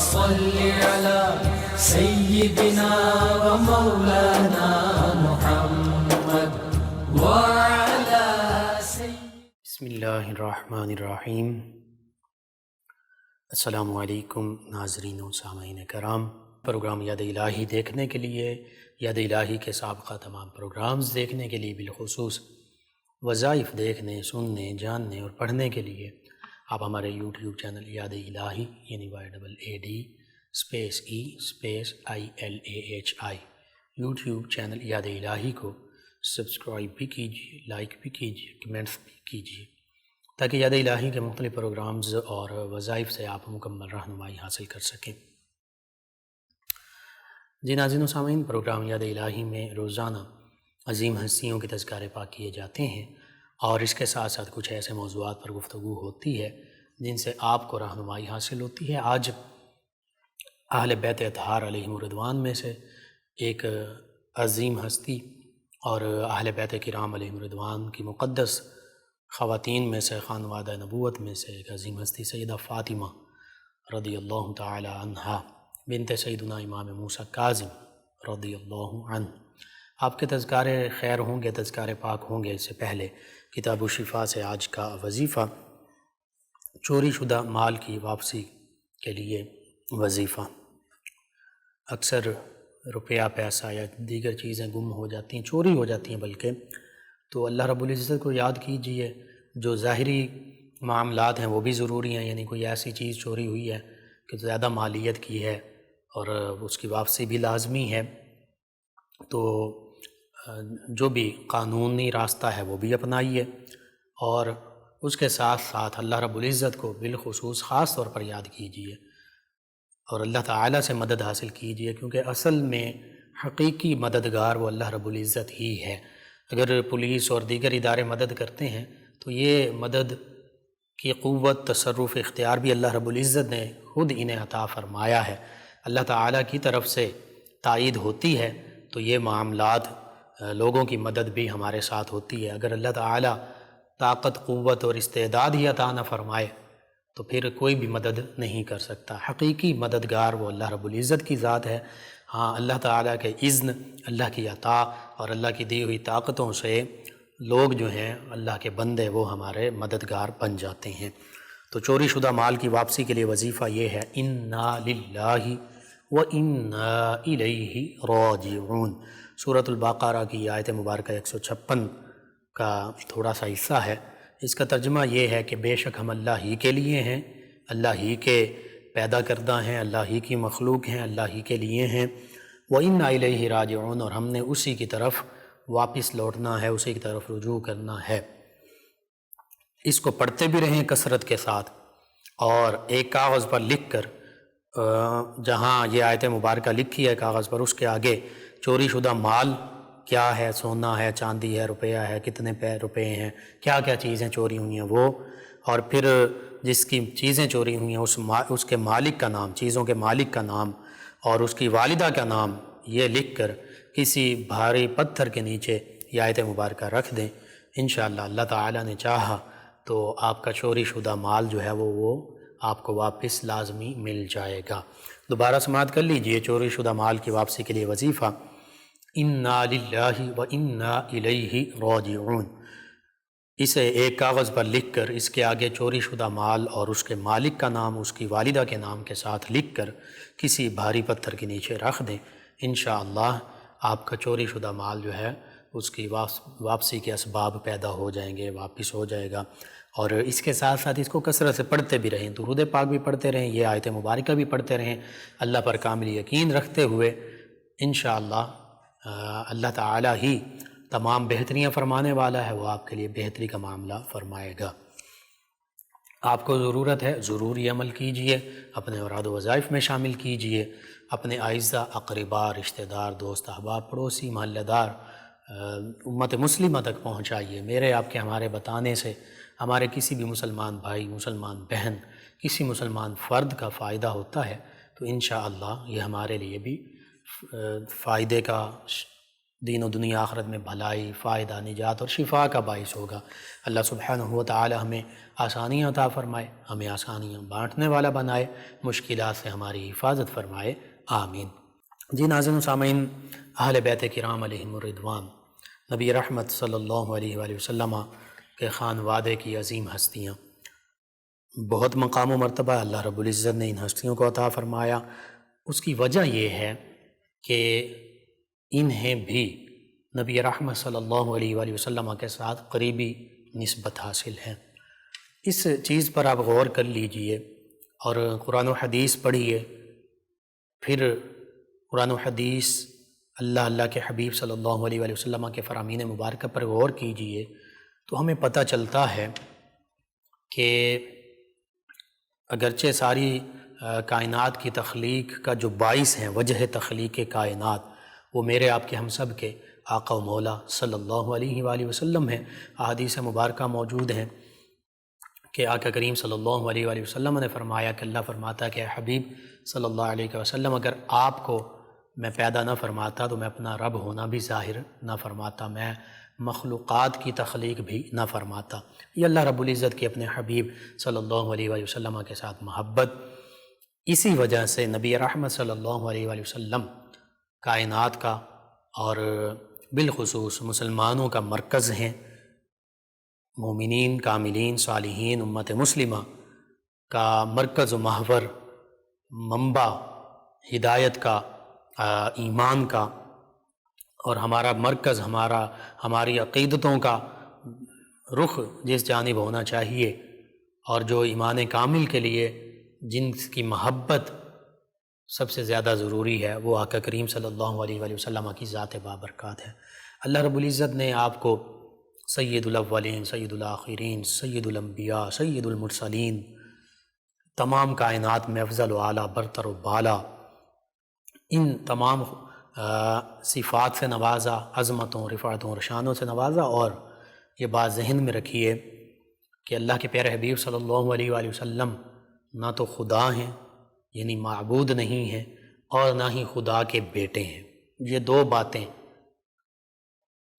صل على سيدنا ومولانا محمد وعلى بسم اللہ الرحمن الرحیم۔ السلام علیکم ناظرین و سامعین کرام۔ پروگرام یاد الہی دیکھنے کے لیے، یاد الہی کے سابقہ تمام پروگرامز دیکھنے کے لیے، بالخصوص وظائف دیکھنے، سننے، جاننے اور پڑھنے کے لیے آپ ہمارے یوٹیوب چینل یاد الہی یعنی YAAD_EILAHI یوٹیوب چینل یاد الہی کو سبسکرائب بھی کیجیے، لائک بھی کیجیے، کمنٹس بھی کیجیے، تاکہ یاد الہی کے مختلف پروگرامز اور وظائف سے آپ مکمل رہنمائی حاصل کر سکیں۔ جی ناظرین و سامعین، پروگرام یاد الہی میں روزانہ عظیم ہستیوں کے تذکارے پاک کیے جاتے ہیں، اور اس کے ساتھ ساتھ کچھ ایسے موضوعات پر گفتگو ہوتی ہے جن سے آپ کو رہنمائی حاصل ہوتی ہے۔ آج اہل بیت اطہار علیہم الرضوان میں سے ایک عظیم ہستی اور اہل بیت کرام علیہم الرضوان کی مقدس خواتین میں سے، خانوادہ نبوت میں سے ایک عظیم ہستی سیدہ فاطمہ رضی اللہ تعالی عنہا بنت سیدنا امام موسیٰ کاظم رضی اللہ عنہ، آپ کے تذکارے خیر ہوں گے، تذکارے پاک ہوں گے۔ اس سے پہلے کتاب الشفا سے آج کا وظیفہ چوری شدہ مال کی واپسی کے لیے وظیفہ۔ اکثر روپیہ، پیسہ یا دیگر چیزیں گم ہو جاتی ہیں، چوری ہو جاتی ہیں بلکہ، تو اللہ رب العزت کو یاد کیجئے۔ جو ظاہری معاملات ہیں وہ بھی ضروری ہیں، یعنی کوئی ایسی چیز چوری ہوئی ہے کہ زیادہ مالیت کی ہے اور اس کی واپسی بھی لازمی ہے، تو جو بھی قانونی راستہ ہے وہ بھی اپنائیے، اور اس کے ساتھ ساتھ اللہ رب العزت کو بالخصوص خاص طور پر یاد کیجئے اور اللہ تعالیٰ سے مدد حاصل کیجئے، کیونکہ اصل میں حقیقی مددگار وہ اللہ رب العزت ہی ہے۔ اگر پولیس اور دیگر ادارے مدد کرتے ہیں تو یہ مدد کی قوت، تصرف، اختیار بھی اللہ رب العزت نے خود انہیں عطا فرمایا ہے۔ اللہ تعالیٰ کی طرف سے تائید ہوتی ہے تو یہ معاملات، لوگوں کی مدد بھی ہمارے ساتھ ہوتی ہے۔ اگر اللہ تعالیٰ طاقت، قوت اور استعداد ہی عطا نہ فرمائے تو پھر کوئی بھی مدد نہیں کر سکتا۔ حقیقی مددگار وہ اللہ رب العزت کی ذات ہے۔ ہاں، اللہ تعالیٰ کے اذن، اللہ کی عطا اور اللہ کی دی ہوئی طاقتوں سے لوگ جو ہیں، اللہ کے بندے، وہ ہمارے مددگار بن جاتے ہیں۔ تو چوری شدہ مال کی واپسی کے لیے وظیفہ یہ ہے، اِنَّا لِلَّهِ وَإِنَّا إِلَيْهِ رَاجِعُونَ۔ سورۃ البقرہ کی آیت مبارکہ 156 کا تھوڑا سا حصہ ہے۔ اس کا ترجمہ یہ ہے کہ بے شک ہم اللہ ہی کے لیے ہیں، اللہ ہی کے پیدا کردہ ہیں، اللہ ہی کی مخلوق ہیں، اللہ ہی کے لیے ہیں۔ وَإِنَّا إِلَيْهِ رَاجِعُونَ، اور ہم نے اسی کی طرف واپس لوٹنا ہے، اسی کی طرف رجوع کرنا ہے۔ اس کو پڑھتے بھی رہیں کثرت کے ساتھ، اور ایک کاغذ پر لکھ کر، جہاں یہ آیت مبارکہ لکھی ہے کاغذ پر، اس کے آگے چوری شدہ مال کیا ہے، سونا ہے، چاندی ہے، روپیہ ہے، کتنے روپے ہیں، کیا کیا چیزیں چوری ہوئی ہیں وہ، اور پھر جس کی چیزیں چوری ہوئی ہیں اس کے مالک کا نام، چیزوں کے مالک کا نام اور اس کی والدہ کا نام، یہ لکھ کر کسی بھاری پتھر کے نیچے یہ آیت مبارکہ رکھ دیں۔ انشاءاللہ اللہ تعالیٰ نے چاہا تو آپ کا چوری شدہ مال جو ہے وہ آپ کو واپس لازمی مل جائے گا۔ دوبارہ سماعت کر لیجئے چوری شدہ مال کی واپسی کے لیے وظیفہ، اِنَّا لِلَّهِ وَإِنَّا إِلَيْهِ رَاجِعُونَ۔ اسے ایک کاغذ پر لکھ کر، اس کے آگے چوری شدہ مال اور اس کے مالک کا نام، اس کی والدہ کے نام کے ساتھ لکھ کر کسی بھاری پتھر کے نیچے رکھ دیں۔ انشاءاللہ آپ کا چوری شدہ مال جو ہے اس کی واپسی کے اسباب پیدا ہو جائیں گے، واپس ہو جائے گا۔ اور اس کے ساتھ ساتھ اس کو کثرت سے پڑھتے بھی رہیں، درود پاک بھی پڑھتے رہیں، یہ آیت مبارکہ بھی پڑھتے رہیں، اللہ پر کامل یقین رکھتے ہوئے۔ انشاءاللہ اللہ تعالیٰ ہی تمام بہتریاں فرمانے والا ہے، وہ آپ کے لیے بہتری کا معاملہ فرمائے گا۔ آپ کو ضرورت ہے، ضرور یہ عمل کیجئے، اپنے اوراد و وظائف میں شامل کیجئے، اپنے اعزہ، اقربا، رشتہ دار، دوست، احباب، پڑوسی، محلہ دار، امت مسلمہ تک پہنچائیے۔ میرے، آپ کے، ہمارے بتانے سے ہمارے کسی بھی مسلمان بھائی، مسلمان بہن، کسی مسلمان فرد کا فائدہ ہوتا ہے تو انشاءاللہ یہ ہمارے لیے بھی فائدے کا دین و دنیا آخرت میں بھلائی، فائدہ، نجات اور شفا کا باعث ہوگا۔ اللہ سبحانہ و تعالی ہمیں آسانیاں عطا فرمائے، ہمیں آسانیاں بانٹنے والا بنائے، مشکلات سے ہماری حفاظت فرمائے، آمین۔ جی ناظرین و سامعین، اہل بیت کرام علیہم الرضوان، نبی رحمت صلی اللہ علیہ وآلہ وسلم کے خانوادے کی عظیم ہستیاں، بہت مقام و مرتبہ اللہ رب العزت نے ان ہستیوں کو عطا فرمایا۔ اس کی وجہ یہ ہے کہ انہیں بھی نبی رحمت صلی اللہ علیہ وآلہ وسلم کے ساتھ قریبی نسبت حاصل ہے۔ اس چیز پر آپ غور کر لیجئے اور قرآن و حدیث پڑھیے، پھر قرآن و حدیث اللہ کے حبیب صلی اللہ علیہ وآلہ وسلم کے فرامین مبارکہ پر غور کیجئے تو ہمیں پتہ چلتا ہے کہ اگرچہ ساری کائنات کی تخلیق کا جو باعث ہیں، وجہ تخلیق کائنات، وہ میرے آپ کے ہم سب کے آقا و مولا صلی اللہ علیہ وآلہ وسلم ہیں۔ احادیث مبارکہ موجود ہیں کہ آقا کریم صلی اللہ علیہ وآلہ وسلم نے فرمایا کہ اللہ فرماتا ہے کہ اے حبیب صلی اللہ علیہ وسلم، اگر آپ کو میں پیدا نہ فرماتا تو میں اپنا رب ہونا بھی ظاہر نہ فرماتا، میں مخلوقات کی تخلیق بھی نہ فرماتا۔ یہ اللہ رب العزت کی اپنے حبیب صلی اللہ علیہ وآلہ وسلم کے ساتھ محبت، اسی وجہ سے نبی رحمت صلی اللہ علیہ وآلہ وسلم کائنات کا اور بالخصوص مسلمانوں کا مرکز ہیں۔ مومنین، کاملین، صالحین، امت مسلمہ کا مرکز و محور، منبع ہدایت کا، ایمان کا، اور ہمارا مرکز، ہماری عقیدتوں کا رخ جس جانب ہونا چاہیے، اور جو ایمان کامل کے لیے جن کی محبت سب سے زیادہ ضروری ہے، وہ آقا کریم صلی اللہ علیہ وآلہ وسلم کی ذات بابرکات ہے۔ اللہ رب العزت نے آپ کو سید الاولین، سید الآخرین، سید الانبیاء، سید المرسلین، تمام کائنات میں افضل و اعلیٰ، برتر و بالا، ان تمام صفات سے نوازا، عظمتوں، رفعتوں اور شانوں سے نوازا۔ اور یہ بات ذہن میں رکھیے کہ اللہ کے پیارے حبیب صلی اللہ علیہ وآلہ وسلم نہ تو خدا ہیں، یعنی معبود نہیں ہیں، اور نہ ہی خدا کے بیٹے ہیں۔ یہ دو باتیں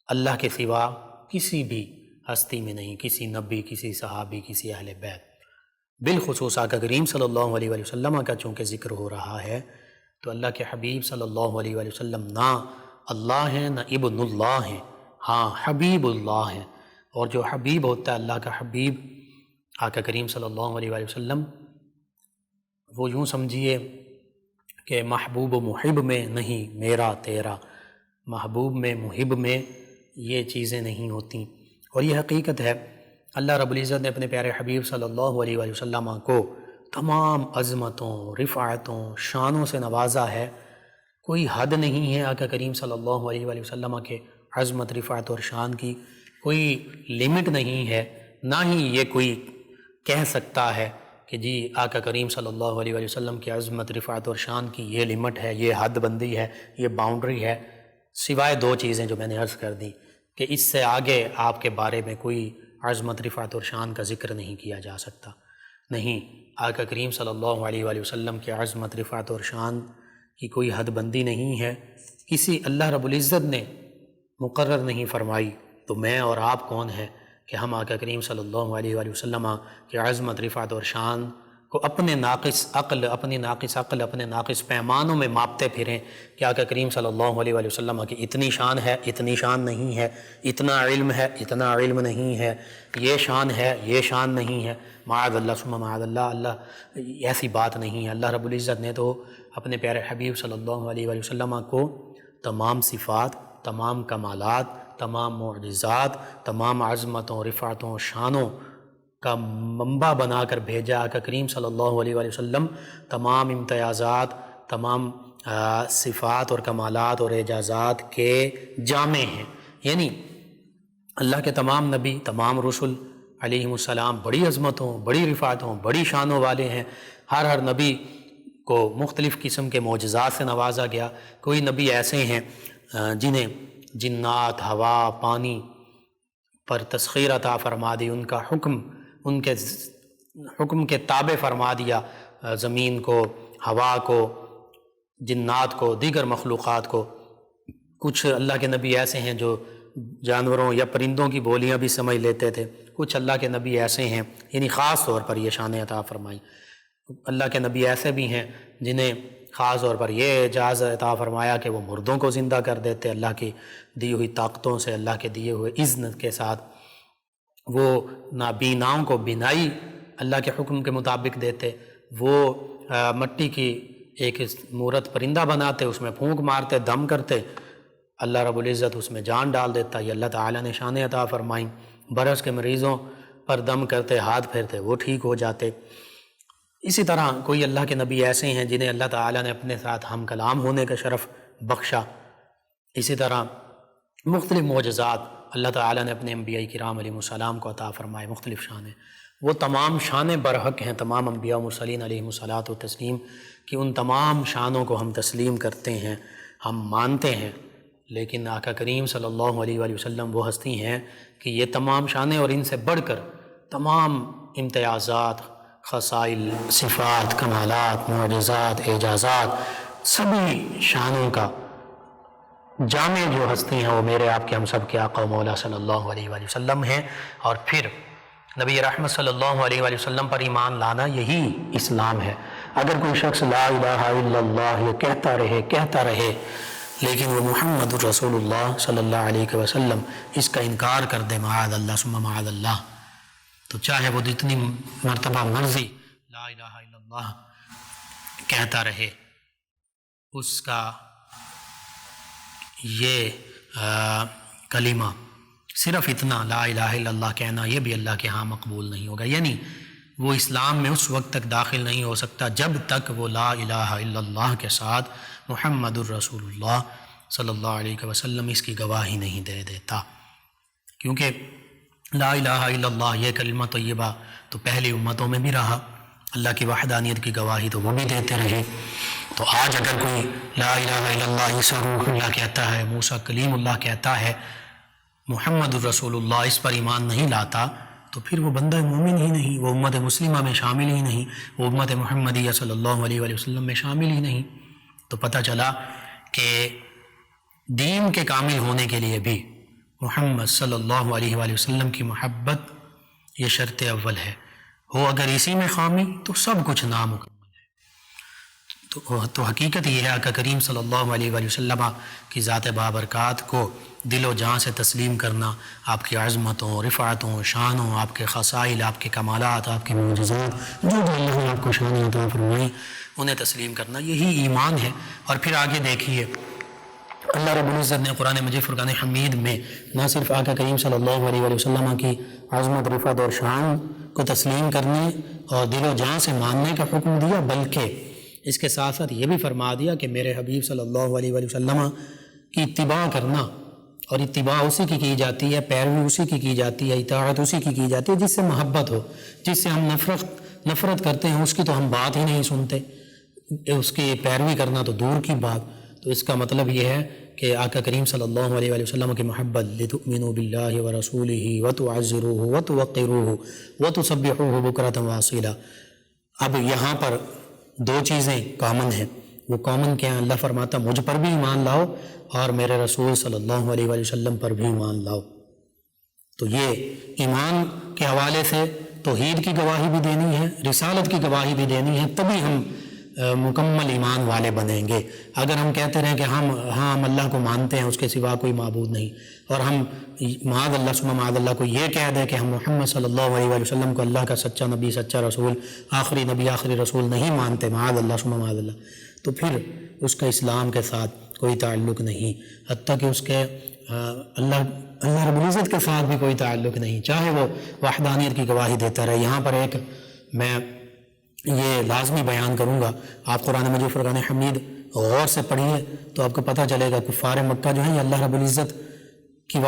اللہ کے سوا کسی بھی ہستی میں نہیں، کسی نبی، کسی صحابی، کسی اہل بیت۔ بالخصوص آقا کریم صلی اللہ علیہ وآلہ وسلم کا چونکہ ذکر ہو رہا ہے تو اللہ کے حبیب صلی اللہ علیہ وآلہ وسلم نہ اللہ ہیں، نہ ابن اللہ ہیں، ہاں حبیب اللہ ہیں۔ اور جو حبیب ہوتا ہے، اللہ کا حبیب، آقا کریم صلی اللہ علیہ وآلہ وسلم، وہ یوں سمجھیے کہ محبوب و محب میں نہیں میرا تیرا، محبوب میں محب میں یہ چیزیں نہیں ہوتیں۔ اور یہ حقیقت ہے، اللہ رب العزت نے اپنے پیارے حبیب صلی اللہ علیہ وآلہ وسلم کو تمام عظمتوں، رفعتوں، شانوں سے نوازا ہے۔ کوئی حد نہیں ہے آقا کریم صلی اللہ علیہ وآلہ وسلم کے عظمت، رفعت اور شان کی، کوئی لمٹ نہیں ہے، نہ ہی یہ کوئی کہہ سکتا ہے کہ جی آقا کریم صلی اللہ علیہ وآلہ وسلم کی عظمت، رفعت اور شان کی یہ لمٹ ہے، یہ حد بندی ہے، یہ باؤنڈری ہے، سوائے دو چیزیں جو میں نے عرض کر دی کہ اس سے آگے آپ کے بارے میں کوئی عظمت، رفعت اور شان کا ذکر نہیں کیا جا سکتا۔ نہیں، آقا کریم صلی اللہ علیہ وآلہ وسلم کی عظمت، رفعت اور شان کی کوئی حد بندی نہیں ہے، کسی اللہ رب العزت نے مقرر نہیں فرمائی۔ تو میں اور آپ کون ہیں کہ ہم آقا کریم صلی اللہ علیہ وآلہ وسلم کی عظمت، رفعت اور شان کو اپنے ناقص عقل، اپنے ناقص پیمانوں میں ماپتے پھریں کہ آقا کریم صلی اللہ علیہ وآلہ وسلم کی اتنی شان ہے، اتنی شان نہیں ہے، اتنا علم ہے، اتنا علم نہیں ہے، یہ شان ہے، یہ شان نہیں ہے۔ معاذ اللہ ثم معاذ اللہ، اللہ ایسی بات نہیں ہے۔ اللہ رب العزت نے تو اپنے پیارے حبیب صلی اللہ علیہ وآلہ وسلم کو تمام صفات، تمام کمالات، تمام معجزات، تمام عظمتوں، رفعتوں، شانوں کا منبع بنا کر بھیجا۔ آقا کریم صلی اللہ علیہ وآلہ وسلم تمام امتیازات، تمام صفات اور کمالات اور اعجازات کے جامع ہیں۔ یعنی اللہ کے تمام نبی، تمام رسل علیہم السلام بڑی عظمتوں، بڑی رفعتوں، بڑی شانوں والے ہیں۔ ہر نبی کو مختلف قسم کے معجزات سے نوازا گیا۔ کوئی نبی ایسے ہیں جنہیں جنات، ہوا، پانی پر تسخیر عطا فرما دی، ان کا حکم، ان کے حکم کے تابع فرما دیا، زمین کو، ہوا کو، جنات کو، دیگر مخلوقات کو کچھ اللہ کے نبی ایسے ہیں جو جانوروں یا پرندوں کی بولیاں بھی سمجھ لیتے تھے، کچھ اللہ کے نبی ایسے ہیں، یعنی خاص طور پر یہ شان عطا فرمائی، اللہ کے نبی ایسے بھی ہیں جنہیں خاص طور پر یہ اعجاز عطا فرمایا کہ وہ مردوں کو زندہ کر دیتے، اللہ کی دی ہوئی طاقتوں سے، اللہ کے دیے ہوئے اذن کے ساتھ وہ نابیناؤں کو بینائی اللہ کے حکم کے مطابق دیتے، وہ مٹی کی ایک مورت پرندہ بناتے، اس میں پھونک مارتے، دم کرتے، اللہ رب العزت اس میں جان ڈال دیتا۔ یہ اللہ تعالیٰ نے شان عطا فرمائیں۔ برس کے مریضوں پر دم کرتے، ہاتھ پھیرتے، وہ ٹھیک ہو جاتے۔ اسی طرح کوئی اللہ کے نبی ایسے ہیں جنہیں اللہ تعالیٰ نے اپنے ساتھ ہم کلام ہونے کا شرف بخشا۔ اسی طرح مختلف معجزات اللہ تعالیٰ نے اپنے انبیاء کرام علیہ السلام کو عطا فرمائے، مختلف شانیں، وہ تمام شانیں برحق ہیں تمام انبیاء و مرسلین علیہ الصلاۃ و تسلیم کہ ان تمام شانوں کو ہم تسلیم کرتے ہیں، ہم مانتے ہیں۔ لیکن آقا کریم صلی اللہ علیہ وآلہ وسلم وہ ہستی ہیں کہ یہ تمام شانیں اور ان سے بڑھ کر تمام امتیازات، خصائل، صفات، کمالات، معجزات، اعجازات، سبھی شانوں کا جامع جو ہستی ہیں وہ میرے آپ کے ہم سب کے آقا و مولا صلی اللہ علیہ وآلہ وسلم ہیں۔ اور پھر نبی رحمت صلی اللہ علیہ وآلہ وسلم پر ایمان لانا یہی اسلام ہے۔ اگر کوئی شخص لا الہ الا اللہ یہ کہتا رہے لیکن وہ محمد الرسول اللہ صلی اللہ علیہ وسلم اس کا انکار کر دے، معاذ اللہ ثم معاذ اللہ، تو چاہے وہ جتنی مرتبہ مرضی لا الہ الا اللہ کہتا رہے، اس کا یہ کلمہ صرف اتنا لا الہ الا اللہ کہنا یہ بھی اللہ کے ہاں مقبول نہیں ہوگا، یعنی وہ اسلام میں اس وقت تک داخل نہیں ہو سکتا جب تک وہ لا الہ الا اللہ کے ساتھ محمد الرسول اللہ صلی اللہ علیہ وسلم اس کی گواہی نہیں دے دیتا۔ کیونکہ لا الہ الا اللہ یہ کلمہ طیبہ تو پہلی امتوں میں بھی رہا، اللہ کی وحدانیت کی گواہی تو وہ بھی دیتے رہے۔ تو آج اگر کوئی لا الہ الا اللہ عیسیٰ روح اللہ کہتا ہے، موسیٰ کلیم اللہ کہتا ہے، محمد الرسول اللہ اس پر ایمان نہیں لاتا، تو پھر وہ بندہ مومن ہی نہیں، وہ امت مسلمہ میں شامل ہی نہیں، وہ امت محمدیہ صلی اللہ علیہ وآلہ وسلم میں شامل ہی نہیں۔ تو پتہ چلا کہ دین کے کامل ہونے کے لیے بھی محمد صلی اللہ علیہ وآلہ وسلم کی محبت یہ شرط اول ہے، ہو اگر اسی میں خامی تو سب کچھ نامکمل ہے۔ تو حقیقت یہ ہے آقا کریم صلی اللہ علیہ وآلہ وسلم کی ذات بابرکات کو دل و جان سے تسلیم کرنا، آپ کی عظمتوں، رفعتوں، شانوں، آپ کے خصائل، آپ کے کمالات، آپ کے معجزات، جو اللہ نے آپ کو شان عطا فرمائی انہیں تسلیم کرنا، یہی ایمان ہے۔ اور پھر آگے دیکھیے اللہ رب العزت نے قرآن مجید فرقان حمید میں نہ صرف آقا کریم صلی اللہ علیہ وآلہ وسلم کی عظمت، رفعت اور شان کو تسلیم کرنے اور دل و جان سے ماننے کا حکم دیا، بلکہ اس کے ساتھ ساتھ یہ بھی فرما دیا کہ میرے حبیب صلی اللہ علیہ وآلہ وسلم کی اتباع کرنا، اور اتباع اسی کی جاتی ہے، پیروی اسی کی جاتی ہے، اطاعت اسی کی جاتی ہے جس سے محبت ہو، جس سے ہم نفرت کرتے ہیں اس کی تو ہم بات ہی نہیں سنتے، اس کی پیروی کرنا تو دور کی بات۔ تو اس کا مطلب یہ ہے کہ آقا کریم صلی اللہ علیہ وآلہ وسلم کی محبت لتؤمنوا باللہ ورسولہ وتعزروہ وتوقروہ وتسبحوہ بکرۃ واصیلا۔ اب یہاں پر دو چیزیں کامن ہیں، وہ کامن کیا ہیں؟ اللہ فرماتا مجھ پر بھی ایمان لاؤ اور میرے رسول صلی اللہ علیہ وآلہ وسلم پر بھی ایمان لاؤ۔ تو یہ ایمان کے حوالے سے توحید کی گواہی بھی دینی ہے، رسالت کی گواہی بھی دینی ہے، تبھی ہم مکمل ایمان والے بنیں گے۔ اگر ہم کہتے رہیں کہ ہم اللہ کو مانتے ہیں، اس کے سوا کوئی معبود نہیں، اور ہم معاذ اللہ ثم معاذ اللہ کو یہ کہہ دیں کہ ہم محمد صلی اللہ علیہ وآلہ وسلم کو اللہ کا سچا نبی، سچا رسول، آخری نبی، آخری رسول نہیں مانتے، معاذ اللہ ثم معاذ اللہ، تو پھر اس کا اسلام کے ساتھ کوئی تعلق نہیں، حتیٰ کہ اس کے اللہ رب العزت کے ساتھ بھی کوئی تعلق نہیں، چاہے وہ وحدانیت کی گواہی دیتا رہے۔ یہاں پر ایک میں یہ لازمی بیان کروں گا، آپ قرآن مجید فرقان حمید غور سے پڑھیے تو آپ کو پتہ چلے گا کفار مکہ جو ہیں یہ اللہ رب العزت کی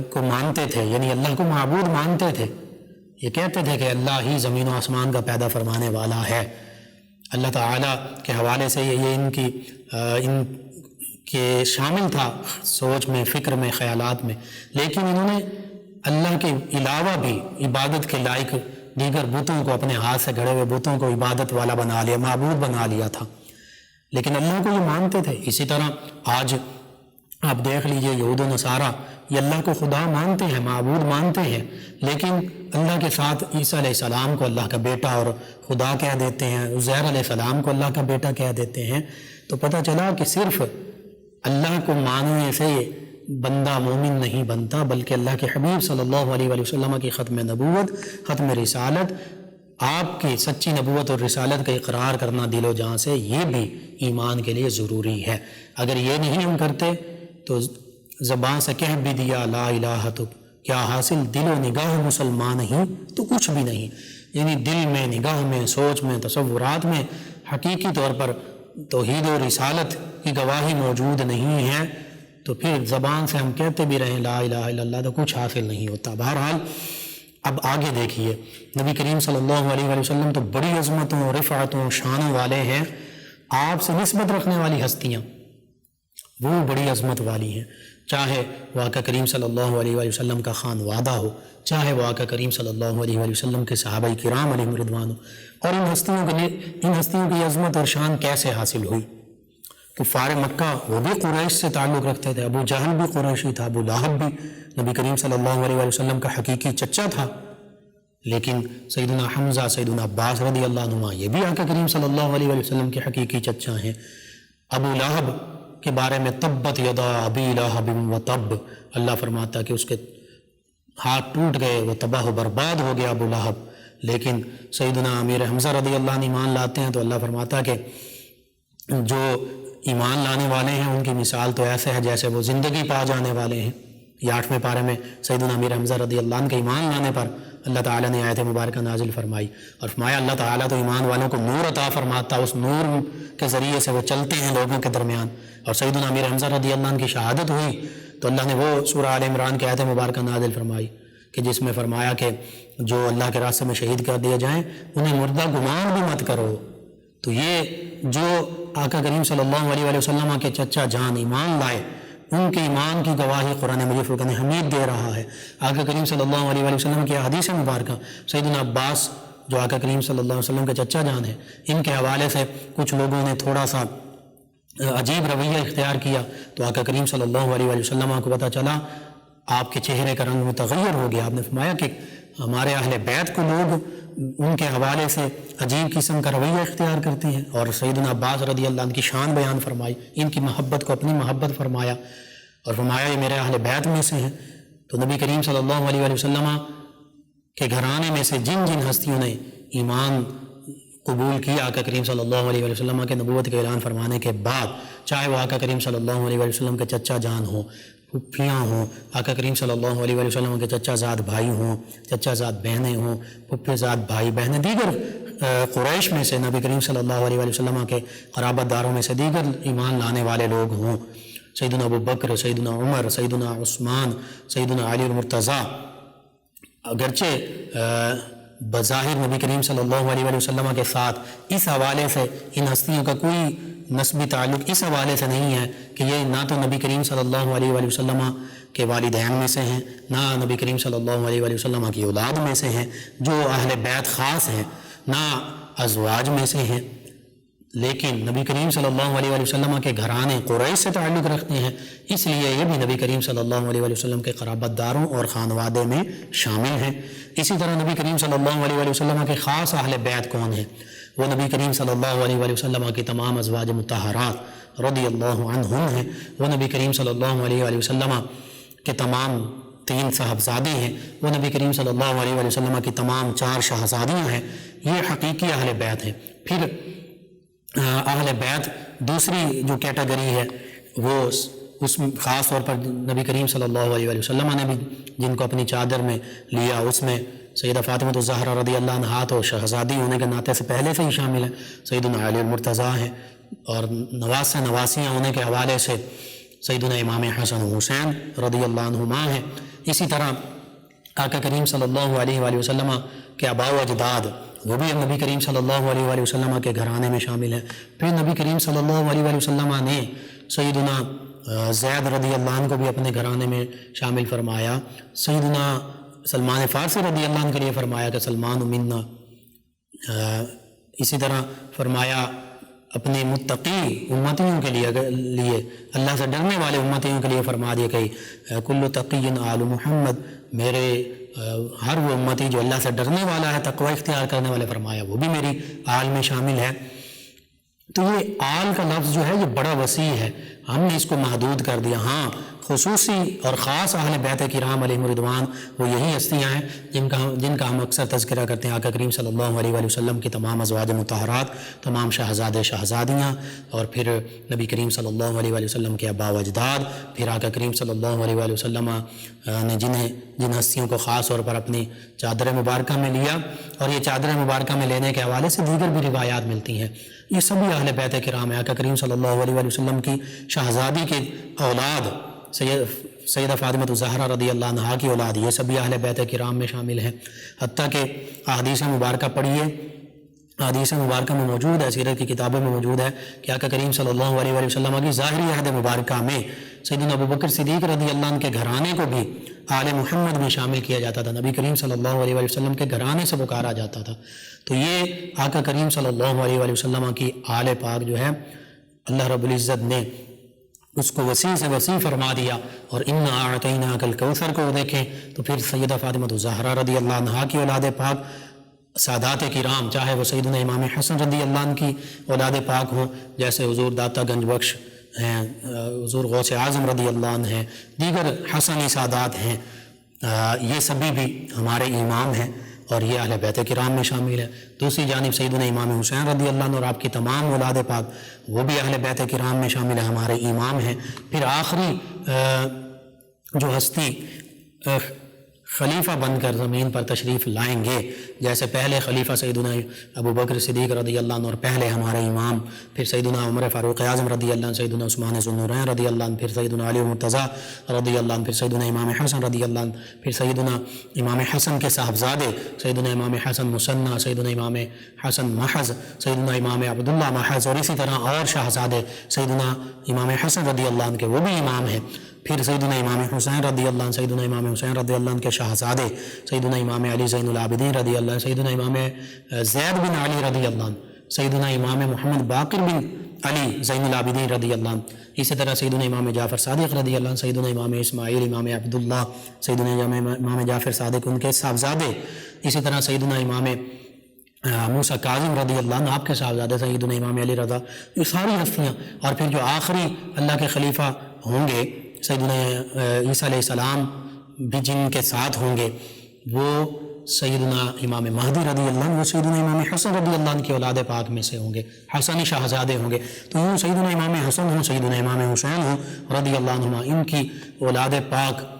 کو مانتے تھے، یعنی اللہ کو معبود مانتے تھے، یہ کہتے تھے کہ اللہ ہی زمین و آسمان کا پیدا فرمانے والا ہے۔ اللہ تعالیٰ کے حوالے سے یہ ان کے شامل تھا سوچ میں، فکر میں، خیالات میں، لیکن انہوں نے اللہ کے علاوہ بھی عبادت کے لائق دیگر بتوں کو، اپنے ہاتھ سے گھڑے ہوئے بتوں کو عبادت والا بنا لیا، معبود بنا لیا تھا، لیکن اللہ کو یہ مانتے تھے۔ اسی طرح آج آپ دیکھ لیجئے یہود و نصارہ یہ اللہ کو خدا مانتے ہیں، معبود مانتے ہیں، لیکن اللہ کے ساتھ عیسیٰ علیہ السلام کو اللہ کا بیٹا اور خدا کہہ دیتے ہیں، عزیر علیہ السلام کو اللہ کا بیٹا کہہ دیتے ہیں۔ تو پتہ چلا کہ صرف اللہ کو ماننے سے بندہ مومن نہیں بنتا، بلکہ اللہ کے حبیب صلی اللہ علیہ وآلہ وسلم کی ختم نبوت، ختم رسالت، آپ کی سچی نبوت اور رسالت کا اقرار کرنا دل و جان سے، یہ بھی ایمان کے لیے ضروری ہے۔ اگر یہ نہیں ہم کرتے تو زبان سے کہہ بھی دیا لا الہ تو کیا حاصل، دل و نگاہ مسلمان نہیں تو کچھ بھی نہیں، یعنی دل میں، نگاہ میں، سوچ میں، تصورات میں حقیقی طور پر توحید و رسالت کی گواہی موجود نہیں ہے، تو پھر زبان سے ہم کہتے بھی رہیں لا الہ الا اللہ تو کچھ حاصل نہیں ہوتا۔ بہرحال اب آگے دیکھیے، نبی کریم صلی اللہ علیہ وآلہ وسلم تو بڑی عظمتوں، رفعتوں، شانوں والے ہیں، آپ سے نسبت رکھنے والی ہستیاں وہ بڑی عظمت والی ہیں، چاہے وہ آقا کریم صلی اللہ علیہ وآلہ وسلم کا خانوادہ ہو، چاہے وہ آقا کریم صلی اللہ علیہ وآلہ وسلم کے صحابہ کرام علیہم رضوان ہو۔ اور ان ہستیوں کی عظمت اور شان کیسے حاصل ہوئی؟ کفار مکہ وہ بھی قریش سے تعلق رکھتے تھے، ابو جہل بھی قریشی تھا، ابو لہب بھی نبی کریم صلی اللہ علیہ وآلہ وسلم کا حقیقی چچا تھا، لیکن سیدنا حمزہ، سیدنا عباس رضی اللہ عنہ یہ بھی آقا کریم صلی اللہ علیہ وآلہ وسلم کے حقیقی چچا ہیں۔ ابو لہب کے بارے میں تبت یدا ابی لہب و تب، اللہ فرماتا کہ اس کے ہاتھ ٹوٹ گئے، وہ تباہ و برباد ہو گیا ابو لہب، لیکن سیدنا امیر حمزہ رضی اللہ عنہ ایمان لاتے ہیں تو اللہ فرماتا کہ جو ایمان لانے والے ہیں ان کی مثال تو ایسے ہے جیسے وہ زندگی پا جانے والے ہیں۔ یہ 8ویں پارے میں سیدنا امیر حمزہ رضی اللہ عنہ کے ایمان لانے پر اللہ تعالیٰ نے آیت مبارکہ نازل فرمائی، اور فرمایا اللہ تعالیٰ تو ایمان والوں کو نور عطا فرماتا، اس نور کے ذریعے سے وہ چلتے ہیں لوگوں کے درمیان۔ اور سیدنا امیر حمزہ رضی اللہ عنہ کی شہادت ہوئی تو اللہ نے وہ سورہ آل عمران کی آیت مبارکہ نازل فرمائی کہ جس میں فرمایا کہ جو اللہ کے راستے میں شہید کر دیے جائیں انہیں مردہ گمان بھی مت کرو۔ تو یہ جو آقا کریم صلی اللہ علیہ وآلہ وسلم کے چچا جان ایمان لائے، ان کے ایمان کی گواہی قرآن مجید فرقان حمید دے رہا ہے۔ آقا کریم صلی اللہ علیہ وآلہ وسلم کی حدیث مبارکہ، سیدنا عباس جو آقا کریم صلی اللہ علیہ وسلم کے چچا جان ہے، ان کے حوالے سے کچھ لوگوں نے تھوڑا سا عجیب رویہ اختیار کیا تو آقا کریم صلی اللہ علیہ وآلہ وسلم کو پتہ چلا، آپ کے چہرے کا رنگ متغیر ہو گیا۔ آپ نے فرمایا کہ ہمارے اہل بیت کو لوگ ان کے حوالے سے عجیب قسم کا رویہ اختیار کرتے ہیں، اور سیدنا عباس رضی اللہ عنہ کی شان بیان فرمائی، ان کی محبت کو اپنی محبت فرمایا، اور فرمایا یہ میرے اہل بیت میں سے ہیں۔ تو نبی کریم صلی اللہ علیہ وآلہ وسلم کے گھرانے میں سے جن جن ہستیوں نے ایمان قبول کیا آقا کریم صلی اللہ علیہ وآلہ وسلم کے نبوت کے اعلان فرمانے کے بعد، چاہے وہ آقا کریم صلی اللہ علیہ وآلہ وسلم کے چچا جان ہوں، پھپھیاں ہوں، آقا کریم صلی اللہ علیہ وآلہ وسلم کے چچا زاد بھائی ہوں، چچا زاد بہنیں ہوں، پھپھے زاد بھائی بہنیں، دیگر قریش میں سے نبی کریم صلی اللہ علیہ وآلہ وسلم کے قرابت داروں میں سے دیگر ایمان لانے والے لوگ ہوں، سیدنا ابو بکر، سیدنا عمر، سیدنا عثمان، سیدنا علی المرتضیٰ، اگرچہ بظاہر نبی کریم صلی اللہ علیہ وآلہ وسلم کے ساتھ اس حوالے سے ان ہستیوں کا کوئی نسبی تعلق اس حوالے سے نہیں ہے کہ یہ نہ تو نبی کریم صلی اللہ علیہ وآلہ وسلم کے والدین میں سے ہیں، نہ نبی کریم صلی اللہ علیہ وآلہ وسلم کی اولاد میں سے ہیں جو اہل بیت خاص ہیں، نہ ازواج میں سے ہیں، لیکن نبی کریم صلی اللہ علیہ وآلہ وسلم کے گھرانے قریش سے تعلق رکھتے ہیں، اس لیے یہ بھی نبی کریم صلی اللہ علیہ وآلہ وسلم کے قرابت داروں اور خانوادے میں شامل ہیں۔ اسی طرح نبی کریم صلی اللہ علیہ وآلہ وسلم کے خاص اہل بیت کون ہیں؟ وہ نبی کریم صلی اللہ علیہ وآلہ وسلم کی تمام ازواج مطہرات رضی اللہ عنہم ہیں، وہ نبی کریم صلی اللہ علیہ وآلہ وسلم کے تمام 3 صاحبزادے ہیں، وہ نبی کریم صلی اللہ علیہ وآلہ وسلم کی تمام 4 شہزادیاں ہیں، یہ حقیقی اہل بیت ہیں۔ پھر اہل بیت دوسری جو کیٹیگری ہے وہ اس میں خاص طور پر نبی کریم صلی اللہ علیہ وآلہ وسلم نے بھی جن کو اپنی چادر میں لیا، اس میں سیدہ فاطمہ الزہرا رضی اللہ عنہا تو شہزادی ہونے کے ناطے سے پہلے سے ہی شامل ہیں، سیدنا علی المرتضیٰ ہیں، اور نواس نواسیاں ہونے کے حوالے سے سیدنا امام حسن و حسین رضی اللہ عنہما ہیں۔ اسی طرح آقا کریم صلی اللہ علیہ وآلہ وسلم کے آباء و اجداد وہ بھی نبی کریم صلی اللہ علیہ وآلہ وسلم کے گھرانے میں شامل ہیں۔ پھر نبی کریم صلی اللہ علیہ وآلہ وسلم نے سیدنا زید رضی اللہ عنہ کو بھی اپنے گھرانے میں شامل فرمایا، سیدنا سلمان فارسی رضی اللہ عنہ کے لیے فرمایا کہ سلمان منا، اسی طرح فرمایا اپنے متقی امتیوں کے لیے اللہ سے ڈرنے والے امتیوں کے لیے فرما دیا کہ کل تقی آل محمد، میرے ہر وہ امتی جو اللہ سے ڈرنے والا ہے، تقوی اختیار کرنے والے، فرمایا وہ بھی میری آل میں شامل ہے۔ تو یہ آل کا لفظ جو ہے یہ بڑا وسیع ہے، ہم نے اس کو محدود کر دیا۔ ہاں، خصوصی اور خاص اہل بیت کرام علیہم الرضوان وہ یہی ہستیاں ہیں جن کا ہم اکثر تذکرہ کرتے ہیں۔ آقا کریم صلی اللہ علیہ وآلہ وسلم کی تمام ازواج مطہرات، تمام شہزادے شہزادیاں، اور پھر نبی کریم صلی اللہ علیہ وآلہ وسلم کے آباء و اجداد، پھر آقا کریم صلی اللہ علیہ وآلہ وسلم نے جن ہستیوں کو خاص طور پر اپنی چادر مبارکہ میں لیا، اور یہ چادر مبارکہ میں لینے کے حوالے سے دیگر بھی روایات ملتی ہیں، یہ سبھی اہل بیت کرام ہیں۔ آقا کریم صلی اللہ علیہ وآلہ وسلم کی شہزادی کے اولاد سیدہ فاطمہ الزہرا رضی اللہ عنہا کی اولاد، یہ سبھی اہل بیت کرام میں شامل ہیں۔ حتیٰ کہ احادیث مبارکہ پڑھیے، احادیث مبارکہ میں موجود ہے، سیرت کی کتابوں میں موجود ہے کہ آقا کریم صلی اللہ علیہ وآلہ وسلم کی ظاہری عہد مبارکہ میں سیدنا ابوبکر صدیق رضی اللہ عنہ کے گھرانے کو بھی آل محمد میں شامل کیا جاتا تھا، نبی کریم صلی اللہ علیہ وآلہ وسلم کے گھرانے سے پکارا جاتا تھا۔ تو یہ آقا کریم صلی اللہ علیہ وآلہ وسلم کی آل پاک جو ہے، اللہ رب العزت نے اس کو وسیع سے وسیع فرما دیا۔ اور انا اعطیناک الکوثر کو دیکھیں تو پھر سیدہ فاطمہ الزہرا رضی اللہ عنہا کی اولاد پاک، سادات کرام، چاہے وہ سیدنا امام حسن رضی اللہ عنہ کی اولاد پاک ہوں، جیسے حضور داتا گنج بخش ہیں، حضور غوث اعظم رضی اللہ عنہ ہیں، دیگر حسنی سادات ہیں، یہ سبھی بھی ہمارے امام ہیں اور یہ اہل بیت کرام میں شامل ہے۔ دوسری جانب سیدنا امام حسین رضی اللہ عنہ اور آپ کی تمام اولاد پاک وہ بھی اہل بیت کرام میں شامل ہے، ہمارے امام ہیں۔ پھر آخری جو ہستی خلیفہ بن کر زمین پر تشریف لائیں گے، جیسے پہلے خلیفہ سیدنا ابو بکر صدیق رضی اللہ عنہ اور پہلے ہمارے امام، پھر سیدنا عمر فاروق اعظم رضی اللہ عنہ، سیدنا عثمان ذو النورین رضی اللہ عنہ، پھر سیدنا علی مرتضیٰ رضی اللہ عنہ، پھر سیدنا امام حسن رضی اللہ عنہ، پھر سیدنا امام حسن کے صاحبزادے سیدنا امام حسن مثنیٰ، سیدنا امام حسن محض، سیدنا امام عبداللہ محض، اور اسی طرح اور شہزادے سیدنا امام حسن رضی اللہ عنہ کے وہ بھی امام ہیں۔ پھر سیدنا امام حسین رضی اللہ عنہ، سیدنا امام حسین رضی اللہ عنہ کے شہزادے سیدنا امام علی زین العابدین رضی اللہ عنہ، سیدنا امام زید بن علی رضی اللہ عنہ، سیدنا امام محمد باقر بن علی زین العابدین رضی اللہ عنہ، اسی طرح سیدنا امام جعفر صادق رضی اللہ عنہ، سیدنا امام اسماعیل، امام عبداللہ، سیدنا امام جعفر صادق ان کے صاحبزادے، اسی طرح سیدنا امام موسیٰ کاظم رضی اللہ عنہ آپ کے صاحبزادے سیدنا امام علی رضا، یہ ساری ہستیاں۔ اور پھر جو آخری اللہ کے خلیفہ ہوں گے سیدنا عیسیٰ علیہ السلام بھی جن کے ساتھ ہوں گے، وہ سیدنا امام مہدی رضی اللہ عنہ، وہ سیدنا امام حسن رضی اللہ عنہ کی اولاد پاک میں سے ہوں گے، حسنی شہزادے ہوں گے۔ تو یوں سیدنا امام حسن ہوں، سیدنا امام حسین ہوں رضی اللہ عنہما، ان کی اولاد پاک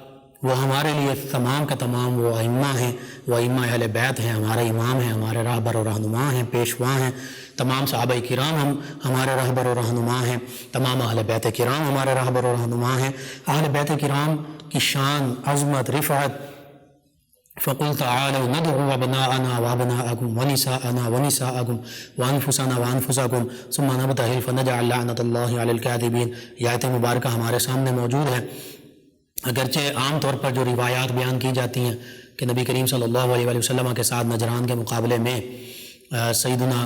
وہ ہمارے لیے تمام کا تمام وہ ائمہ ہیں، وہ ائمہ اہل بیت ہیں، ہمارے امام ہیں، ہمارے راہبر و رہنما ہیں، پیشوا ہیں۔ تمام صحابہ کرام ہمارے رہبر و رہنما ہیں، تمام اہل بیت کرام ہمارے رہبر و رہنما ہیں۔ اہل بیت کرام کی شان، عظمت، رفعت، فَقُلْ تَعَالَوْا نَدْعُوا أَبْنَاءَنَا وَأَبْنَاءَكُمْ وَنِسَاءَنَا وَنِسَاءَكُمْ وَأَنفُسَنَا وَأَنفُسَكُمْ ثُمَّ نَبْتَهِلْ فَنَجْعَلْ لَعْنَةَ اللَّهِ عَلَى الْكَاذِبِينَ۔ یہ آیت مبارکہ ہمارے سامنے موجود ہے۔ اگرچہ عام طور پر جو روایات بیان کی جاتی ہیں کہ نبی کریم صلی اللہ علیہ وآلہ وسلم کے ساتھ نجران کے مقابلے میں سیدنا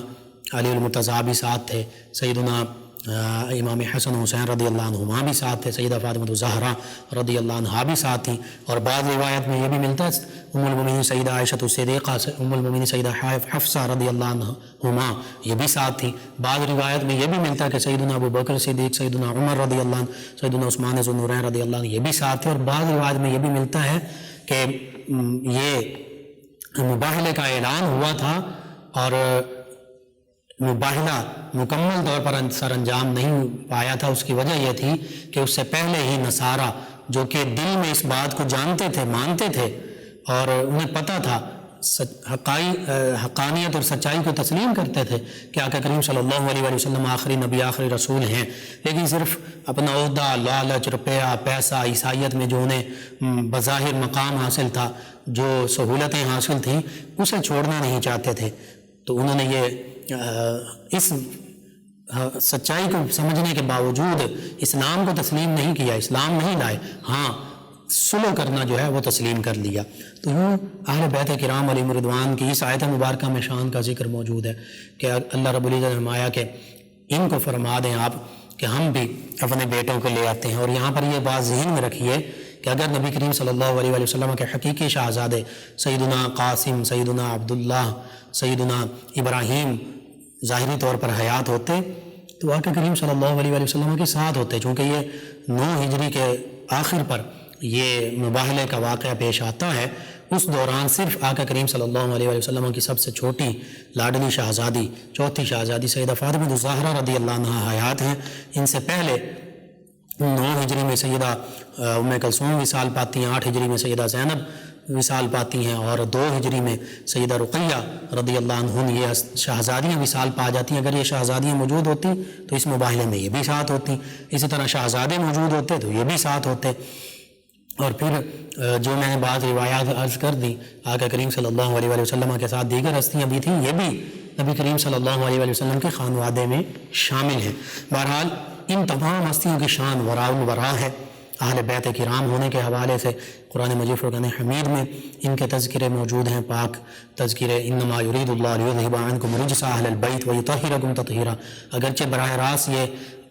علی المرتضیٰ بھی ساتھ تھے، سیدنا امام حسن حسین رضی اللہ عنہما بھی ساتھ تھے، سیدہ فاطمہ الزہرا رضی اللہ عنہا بھی ساتھ تھیں، اور بعض روایت میں یہ بھی ملتا ہے ام المومنین سیدہ عائشہ الصدیقہ، ام المومنین سیدہ حفصہ رضی اللہ عنہما یہ بھی ساتھ تھیں۔ بعض روایت میں یہ بھی ملتا ہے کہ سیدنا ابو بکر صدیق، سیدنا عمر رضی اللہ عنہ، سیدنا عثمان ذو النورین رضی اللہ عنہ یہ بھی ساتھ تھے، اور بعض روایت میں یہ بھی ملتا ہے کہ یہ مباہلے کا اعلان ہوا تھا اور مباہلہ مکمل طور پر سر انجام نہیں پایا تھا۔ اس کی وجہ یہ تھی کہ اس سے پہلے ہی نصارہ جو کہ دل میں اس بات کو جانتے تھے، مانتے تھے اور انہیں پتہ تھا، حقانیت اور سچائی کو تسلیم کرتے تھے کہ آقا کریم صلی اللہ علیہ وسلم آخری نبی، آخری رسول ہیں، لیکن صرف اپنا عہدہ، لالچ، روپیہ، پیسہ، عیسائیت میں جو انہیں بظاہر مقام حاصل تھا، جو سہولتیں حاصل تھیں، اسے چھوڑنا نہیں چاہتے تھے۔ تو انہوں نے یہ اس سچائی کو سمجھنے کے باوجود اسلام کو تسلیم نہیں کیا، اسلام نہیں لائے، ہاں صلح کرنا جو ہے وہ تسلیم کر لیا۔ تو یوں اہل بیت کرام علیہم الرضوان کی اس آیت مبارکہ میں شان کا ذکر موجود ہے کہ اللہ رب العزت نے فرمایا کہ ان کو فرما دیں آپ کہ ہم بھی اپنے بیٹوں کو لے آتے ہیں۔ اور یہاں پر یہ بات ذہن میں رکھیے کہ اگر نبی کریم صلی اللہ علیہ وسلم کے حقیقی شہزادے سیدنا قاسم، سیدنا عبداللہ، سیدنا ابراہیم ظاہری طور پر حیات ہوتے تو آقا کریم صلی اللہ علیہ وسلم کے ساتھ ہوتے، چونکہ یہ 9 ہجری کے آخر پر یہ مباہلے کا واقعہ پیش آتا ہے۔ اس دوران صرف آقا کریم صلی اللہ علیہ وسلم کی سب سے چھوٹی لاڈلی شہزادی، چوتھی شہزادی سیدہ فاطمہ الزہرا رضی اللہ عنہا حیات ہیں۔ ان سے پہلے 9 ہجری میں سیدہ ام کلثوم وصال پاتی ہیں، 8 ہجری میں سیدہ زینب وصال پاتی ہیں، اور 2 ہجری میں سیدہ رقیہ رضی اللہ عنہن یہ شہزادیاں وصال پا جاتی ہیں۔ اگر یہ شہزادیاں موجود ہوتی تو اس مباہلے میں یہ بھی ساتھ ہوتی، اسی طرح شہزادے موجود ہوتے تو یہ بھی ساتھ ہوتے۔ اور پھر جو میں نے بعض روایات عرض کر دی، آقا کریم صلی اللہ علیہ وسلم کے ساتھ دیگر ہستیاں بھی تھیں، یہ بھی نبی کریم صلی اللہ علیہ وسلم کے خانوادے میں شامل ہیں۔ بہرحال ان تمام ہستیوں کی شان وراء الورا ہے۔ اہل بیت کرام ہونے کے حوالے سے قرآن مجید فرقان حمید میں ان کے تذکرے موجود ہیں، پاک تذکرے، انما یرید اللہ لیذھب عنکم رجس اہل البیت ویطہرکم تطہیرا۔ اگرچہ براہ راست یہ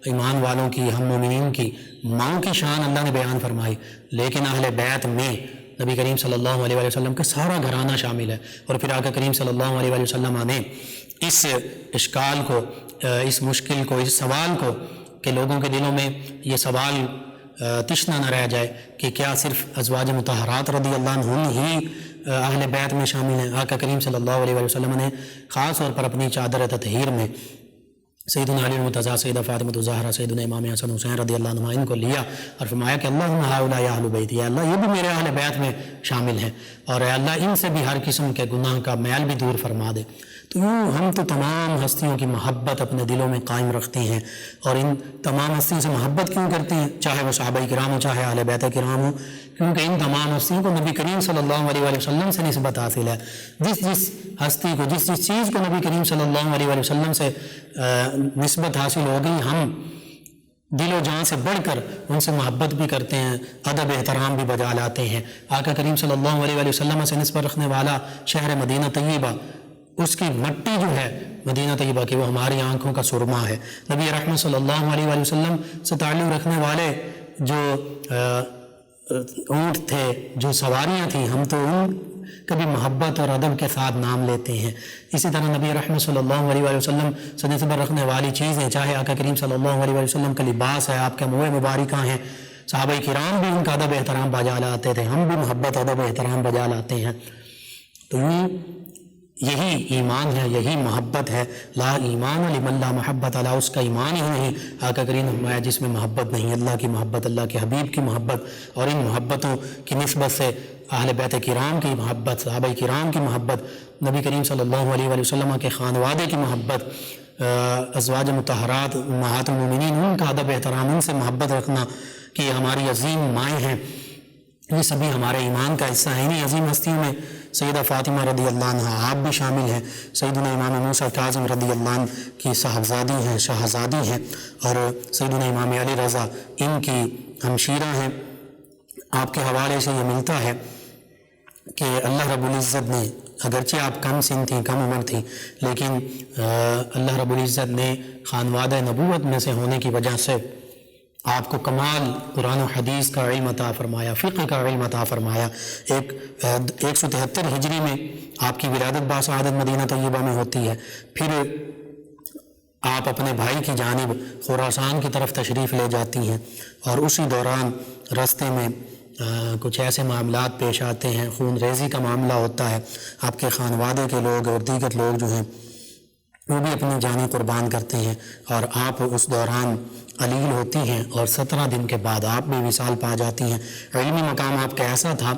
ایمان والوں کی، ہم مومنین کی ماؤں کی شان اللہ نے بیان فرمائی، لیکن اہل بیت میں نبی کریم صلی اللہ علیہ وسلم کا سارا گھرانہ شامل ہے۔ اور پھر آقا کریم صلی اللہ علیہ وسلم نے اس اشکال کو، اس مشکل کو، اس سوال کو کہ لوگوں کے دلوں میں یہ سوال تشنہ نہ رہ جائے کہ کیا صرف ازواج مطہرات رضی اللہ عنہن ہی اہل بیت میں شامل ہیں، آقا کریم صلی اللہ علیہ وسلم نے خاص طور پر اپنی چادر تطہیر میں سیدنا علی المرتضیٰ، سیدہ فاطمہ الزہرا، سیدنا امام حسن حسین رضی اللہ عنہ ان کو لیا اور فرمایا کہ اللہم ہؤلاء اہل بیتی، یا اللہ یہ بھی میرے اہل بیت میں شامل ہیں، اور اے اللہ ان سے بھی ہر قسم کے گناہ کا میل بھی دور فرما دے۔ تو یوں ہم تو تمام ہستیوں کی محبت اپنے دلوں میں قائم رکھتے ہیں، اور ان تمام ہستیوں سے محبت کیوں کرتے ہیں، چاہے وہ صحابہ کرام ہوں، چاہے اہل بیت کرام ہوں، کیونکہ ان تمام ہستیوں کو نبی کریم صلی اللہ علیہ وسلم سے نسبت حاصل ہے۔ جس ہستی کو، جس چیز کو نبی کریم صلی اللہ علیہ وسلم سے نسبت حاصل ہو گئی، ہم دل و جان سے بڑھ کر ان سے محبت بھی کرتے ہیں، ادب احترام بھی بجا لاتے ہیں۔ آقا کریم صلی اللہ علیہ وسلم سے نسبت رکھنے والا شہر مدینہ طیبہ، اس کی مٹی جو ہے مدینہ طیبہ کی، وہ ہماری آنکھوں کا سرما ہے۔ نبی رحمت صلی اللہ علیہ وسلم سے تعلق رکھنے والے جو اونٹ تھے، جو سواریاں تھیں، ہم تو ان کبھی محبت اور ادب کے ساتھ نام لیتے ہیں۔ اسی طرح نبی رحمت صلی اللہ علیہ وسلم سے نسبت رکھنے والی چیزیں، چاہے آقا کریم صلی اللہ علیہ وسلم کا لباس ہے، آپ کے منہ مبارکہ ہیں، صحابہ کرام بھی ان کا ادب احترام بجا لاتے تھے، ہم بھی محبت ادب احترام بجا لاتے ہیں۔ تو یہی ایمان ہے، یہی محبت ہے۔ لا ایمان لمن لا محبت علی، اس کا ایمان ہی نہیں آقا کریم نے فرمایا جس میں محبت نہیں، اللہ کی محبت، اللہ کے حبیب کی محبت، اور ان محبتوں کی نسبت سے اہل بیت کرام کی محبت، صحابہ کرام کی محبت، نبی کریم صلی اللہ علیہ وسلم کے خانوادے کی محبت، ازواج مطہرات امہات المومنین ان کا ادب احترام، ان سے محبت رکھنا کہ یہ ہماری عظیم مائیں ہیں، یہ سبھی ہمارے ایمان کا حصہ ہیں۔ انہیں عظیم ہستیوں میں سیدہ فاطمہ رضی اللہ عنہ آپ بھی شامل ہیں، سیدنا امام موسیٰ کاظم رضی اللہ عنہ کی صاحبزادی ہیں، شہزادی ہیں، اور سیدنا امام علی رضا ان کی ہمشیرہ ہیں۔ آپ کے حوالے سے یہ ملتا ہے کہ اللہ رب العزت نے، اگرچہ آپ کم سن تھیں، کم عمر تھیں، لیکن اللہ رب العزت نے خانوادہ نبوت میں سے ہونے کی وجہ سے آپ کو کمال قرآن و حدیث کا علم عطا فرمایا، فقہ کا علم عطا فرمایا۔ 173 ہجری میں آپ کی ولادت باسعادت مدینہ طیبہ میں ہوتی ہے۔ پھر آپ اپنے بھائی کی جانب خراسان کی طرف تشریف لے جاتی ہیں، اور اسی دوران راستے میں کچھ ایسے معاملات پیش آتے ہیں، خون ریزی کا معاملہ ہوتا ہے، آپ کے خانوادے کے لوگ اور دیگر لوگ جو ہیں وہ بھی اپنی جانیں قربان کرتے ہیں، اور آپ اس دوران علیل ہوتی ہیں، اور 17 دن کے بعد آپ بھی وصال پا جاتی ہیں۔ علمی مقام آپ کا ایسا تھا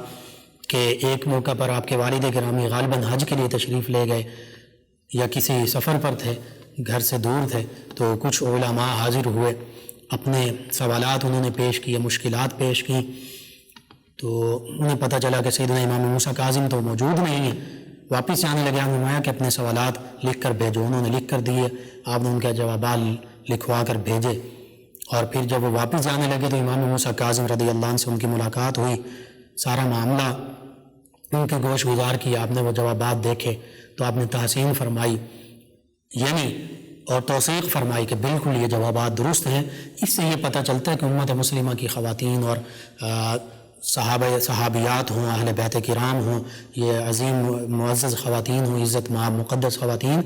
کہ ایک موقع پر آپ کے والد گرامی غالباً حج کے لیے تشریف لے گئے یا کسی سفر پر تھے، گھر سے دور تھے، تو کچھ علماء حاضر ہوئے، اپنے سوالات انہوں نے پیش کیے، مشکلات پیش کی، تو انہیں پتہ چلا کہ سیدنا امام موسیٰ کاظم تو موجود نہیں ہیں، واپس جانے لگے۔ آپ نے فرمایا کہ اپنے سوالات لکھ کر بھیجو، انہوں نے لکھ کر دیے، آپ نے ان کے جوابات لکھوا کر بھیجے، اور پھر جب وہ واپس جانے لگے تو امام موسیٰ کاظم رضی اللہ عنہ سے ان کی ملاقات ہوئی، سارا معاملہ ان کے گوش گزار کیا، آپ نے وہ جوابات دیکھے تو آپ نے تحسین فرمائی، یعنی اور توثیق فرمائی کہ بالکل یہ جوابات درست ہیں۔ اس سے یہ پتہ چلتا ہے کہ امت مسلمہ کی خواتین اور صحابیات ہوں، اہل بیت کرام ہوں، یہ عظیم معزز خواتین ہوں، عزت مآب مقدس خواتین،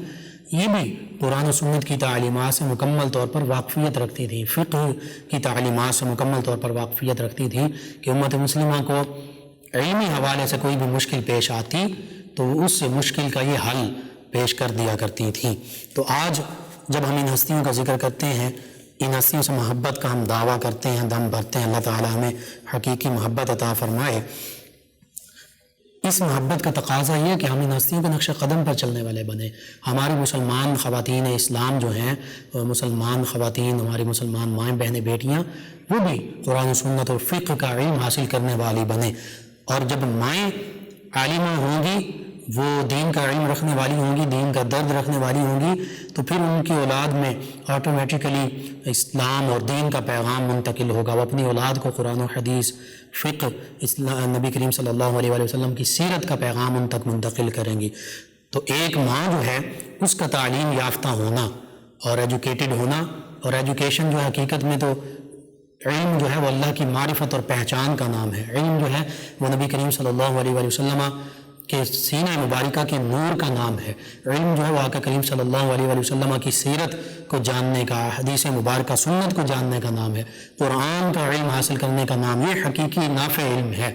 یہ بھی قرآن و سنت کی تعلیمات سے مکمل طور پر واقفیت رکھتی تھیں، فقہ کی تعلیمات سے مکمل طور پر واقفیت رکھتی تھیں کہ امت مسلمہ کو علمی حوالے سے کوئی بھی مشکل پیش آتی تو اس مشکل کا یہ حل پیش کر دیا کرتی تھیں۔ تو آج جب ہم ان ہستیوں کا ذکر کرتے ہیں، ان ہستیوں سے محبت کا ہم دعویٰ کرتے ہیں، دم بھرتے ہیں، اللہ تعالیٰ ہمیں حقیقی محبت عطا فرمائے۔ اس محبت کا تقاضا یہ کہ ہم ان ہستیوں کے نقش قدم پر چلنے والے بنیں۔ ہماری مسلمان خواتین اسلام جو ہیں، مسلمان خواتین، ہماری مسلمان مائیں بہنیں بیٹیاں، وہ بھی قرآن و سنت اور فقہ کا علم حاصل کرنے والی بنیں۔ اور جب مائیں عالمہ ہوں گی، وہ دین کا علم رکھنے والی ہوں گی، دین کا درد رکھنے والی ہوں گی، تو پھر ان کی اولاد میں آٹومیٹیکلی اسلام اور دین کا پیغام منتقل ہوگا۔ وہ اپنی اولاد کو قرآن و حدیث، فقہ، نبی کریم صلی اللہ علیہ وآلہ وسلم کی سیرت کا پیغام ان تک منتقل کریں گی۔ تو ایک ماں جو ہے اس کا تعلیم یافتہ ہونا اور ایجوکیٹڈ ہونا، اور ایجوکیشن جو ہے حقیقت میں تو علم جو ہے وہ اللہ کی معرفت اور پہچان کا نام ہے۔ علم جو ہے وہ نبی کریم صلی اللہ علیہ وآلہ وسلم کہ سینہ مبارکہ کے نور کا نام ہے۔ علم جو ہے وہ آقا کریم صلی اللہ علیہ وآلہ وسلم کی سیرت کو جاننے کا، حدیث مبارکہ سنت کو جاننے کا نام ہے۔ قرآن کا علم حاصل کرنے کا نام یہ حقیقی نافع علم ہے۔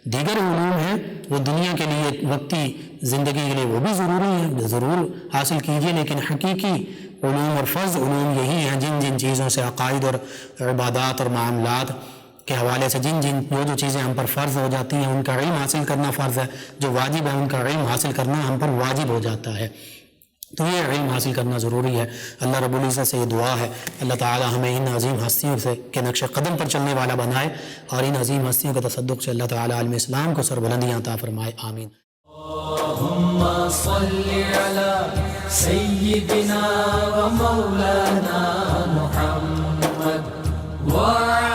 دیگر علوم ہیں وہ دنیا کے لیے، وقتی زندگی کے لیے وہ بھی ضروری ہیں، ضرور حاصل کیجیے، لیکن حقیقی علوم اور فرض علوم یہی ہیں جن جن چیزوں سے عقائد اور عبادات اور معاملات کے حوالے سے جو چیزیں ہم پر فرض ہو جاتی ہیں ان کا علم حاصل کرنا فرض ہے، جو واجب ہے ان کا علم حاصل کرنا ہم پر واجب ہو جاتا ہے۔ تو یہ علم حاصل کرنا ضروری ہے۔ اللہ رب العزت سے یہ دعا ہے، اللہ تعالی ہمیں ان عظیم ہستیوں سے کے نقش قدم پر چلنے والا بنائے، اور ان عظیم ہستیوں کے تصدق سے اللہ تعالی عالم اسلام کو سربلندیاں عطا فرمائے، آمین۔ اللہم صل علی سیدنا و مولانا محمد وعلی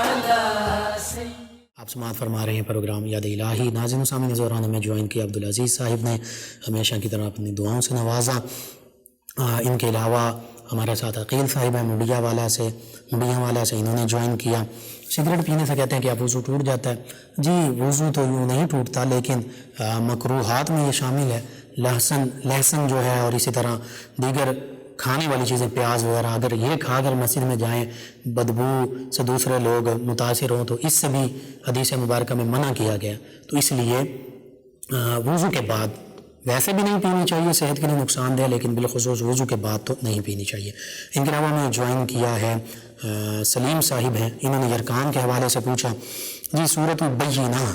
آپ سماعت فرما رہے ہیں پروگرام یاد الہی۔ ناظرین و سامعین، دوران میں جوائن کیا عبدالعزیز صاحب نے، ہمیشہ کی طرح اپنی دعاؤں سے نوازا۔ ان کے علاوہ ہمارے ساتھ عقیل صاحب ہیں مڈیا والا سے، انہوں نے جوائن کیا۔ سگریٹ پینے سے کہتے ہیں کہ اب وضو ٹوٹ جاتا ہے۔ جی وضو تو یوں نہیں ٹوٹتا، لیکن مکروہات میں یہ شامل ہے۔ لہسن جو ہے، اور اسی طرح دیگر کھانے والی چیزیں، پیاز وغیرہ، اگر یہ کھا کر مسجد میں جائیں، بدبو سے دوسرے لوگ متاثر ہوں تو اس سے بھی حدیث مبارکہ میں منع کیا گیا۔ تو اس لیے وضو کے بعد ویسے بھی نہیں پینی چاہیے، صحت کے لیے نقصان دہ، لیکن بالخصوص وضو کے بعد تو نہیں پینی چاہیے۔ ان کے علاوہ میں جوائن کیا ہے سلیم صاحب ہیں، انہوں نے یرکان کے حوالے سے پوچھا۔ جی سورۃ البینہ،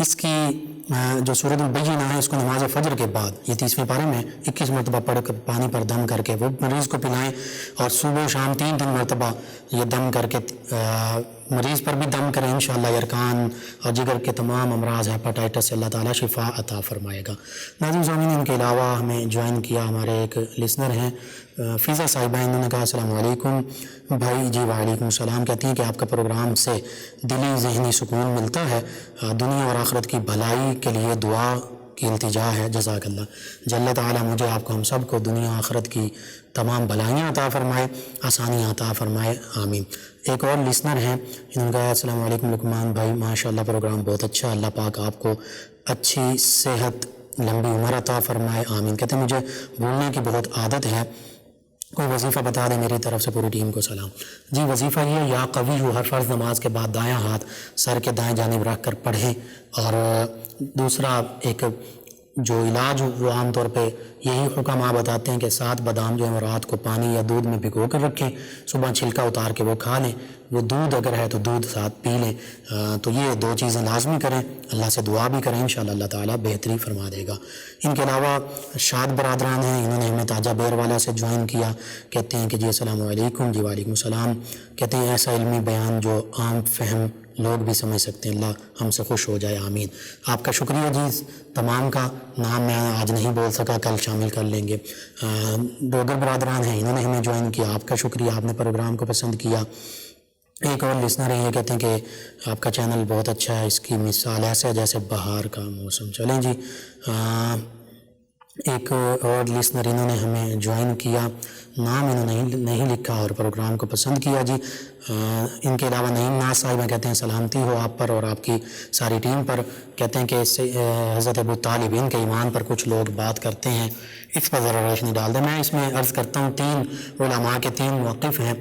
اس کی جو سورۃ البینہ ہے، اس کو نماز فجر کے بعد، یہ 30ویں پارے میں 21 مرتبہ پڑھ کر پانی پر دم کر کے وہ مریض کو پلائیں، اور صبح و شام 3 مرتبہ یہ دم کر کے مریض پر بھی دم کریں، انشاءاللہ یرکان اور جگر کے تمام امراض ہیپاٹائٹس سے اللہ تعالیٰ شفا عطا فرمائے گا۔ ناظرین سامعین، ان کے علاوہ ہمیں جوائن کیا ہمارے ایک لسنر ہیں فضا صاحبہ، انہوں نے کہا السلام علیکم بھائی۔ جی وعلیکم السلام۔ کہتی ہیں کہ آپ کا پروگرام سے دلی ذہنی سکون ملتا ہے، دنیا اور آخرت کی بھلائی کے لیے دعا کی التجا ہے، جزاک اللہ۔ جل تعالیٰ مجھے، آپ کو، ہم سب کو دنیا آخرت کی تمام بھلائیاں عطا فرمائے، آسانیاں عطا فرمائے، آمین۔ ایک اور لسنر ہیں، انہوں نے کہا السلام علیکم لقمان بھائی، ماشاءاللہ پروگرام بہت اچھا، اللہ پاک آپ کو اچھی صحت، لمبی عمر عطا فرمائے، آمین۔ کہتے ہیں مجھے بھولنے کی بہت عادت ہے، کوئی وظیفہ بتا دیں، میری طرف سے پوری ٹیم کو سلام۔ جی وظیفہ یہ، یا قوی ہو، ہر فرض نماز کے بعد دایاں ہاتھ سر کے دائیں جانب رکھ کر پڑھیں، اور دوسرا ایک جو علاج وہ عام طور پہ یہی حکم آپ بتاتے ہیں کہ 7 بادام جو ہیں وہ رات کو پانی یا دودھ میں بھگو کر رکھیں، صبح چھلکا اتار کے وہ کھا لیں، وہ دودھ اگر ہے تو دودھ ساتھ پی لیں۔ تو یہ 2 چیزیں لازمی کریں، اللہ سے دعا بھی کریں، انشاءاللہ اللہ تعالیٰ بہتری فرما دے گا۔ ان کے علاوہ شاد برادران ہیں، انہوں نے ہمیں تاجہ بیر والا سے جوائن کیا، کہتے ہیں کہ جی السلام علیکم۔ جی وعلیکم السلام۔ کہتے ہیں ایسا علمی بیان جو عام فہم لوگ بھی سمجھ سکتے ہیں، اللہ ہم سے خوش ہو جائے، آمین۔ آپ کا شکریہ جی، تمام کا نام میں آج نہیں بول سکا، کل شامل کر لیں گے۔ ڈوگر برادران ہیں، انہوں نے ہمیں جوائن کیا، آپ کا شکریہ، آپ نے پروگرام کو پسند کیا۔ ایک اور لسنر ہے، یہ کہتے ہیں کہ آپ کا چینل بہت اچھا ہے، اس کی مثال ایسے ہے جیسے بہار کا موسم۔ چلیں جی، ایک اور لسنر انہوں نے ہمیں جوائن کیا، نام انہوں نے نہیں لکھا اور پروگرام کو پسند کیا جی۔ ان کے علاوہ نعیم ناز صاحبہ کہتے ہیں سلامتی ہو آپ پر اور آپ کی ساری ٹیم پر، کہتے ہیں کہ اس سے حضرت ابو طالب ان کے ایمان پر کچھ لوگ بات کرتے ہیں، اس پر ذرا روشنی ڈال دیں۔ میں اس میں عرض کرتا ہوں 3 علماء کے 3 موقف ہیں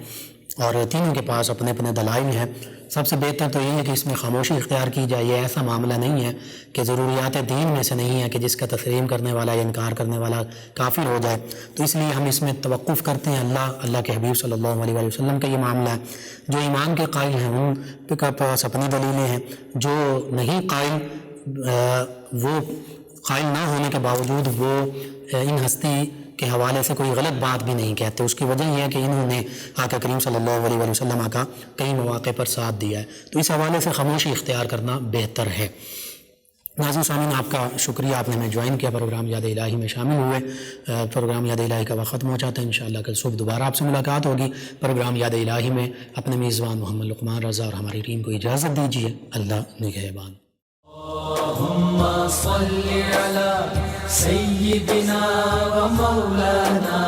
اور تینوں کے پاس اپنے اپنے دلائل ہیں۔ سب سے بہتر تو یہ ہے کہ اس میں خاموشی اختیار کی جائے۔ یہ ایسا معاملہ نہیں ہے کہ ضروریات دین میں سے نہیں ہے کہ جس کا تسلیم کرنے والا یا انکار کرنے والا کافر ہو جائے، تو اس لیے ہم اس میں توقف کرتے ہیں۔ اللہ کے حبیب صلی اللہ علیہ وسلم کا یہ معاملہ ہے۔ جو ایمان کے قائل ہیں ان کے پاس اپنی دلیلیں ہیں، جو نہیں قائل وہ قائل نہ ہونے کے باوجود وہ ان ہستی کے حوالے سے کوئی غلط بات بھی نہیں کہتے۔ اس کی وجہ یہ ہے کہ انہوں نے آقا کریم صلی اللہ علیہ وسلم کا کئی مواقع پر ساتھ دیا ہے، تو اس حوالے سے خاموشی اختیار کرنا بہتر ہے۔ ناظرین سامعین، آپ کا شکریہ، آپ نے ہمیں جوائن کیا، پروگرام یاد الہی میں شامل ہوئے۔ پروگرام یاد الہی کا وقت ختم ہو جاتا ہے، انشاءاللہ کل صبح دوبارہ آپ سے ملاقات ہوگی پروگرام یاد الہی میں۔ اپنے میزبان محمد لقمان رضا اور ہماری ٹیم کو اجازت دیجیے۔ اللہ نگہبان۔ اللهم صل على سيدنا ومولانا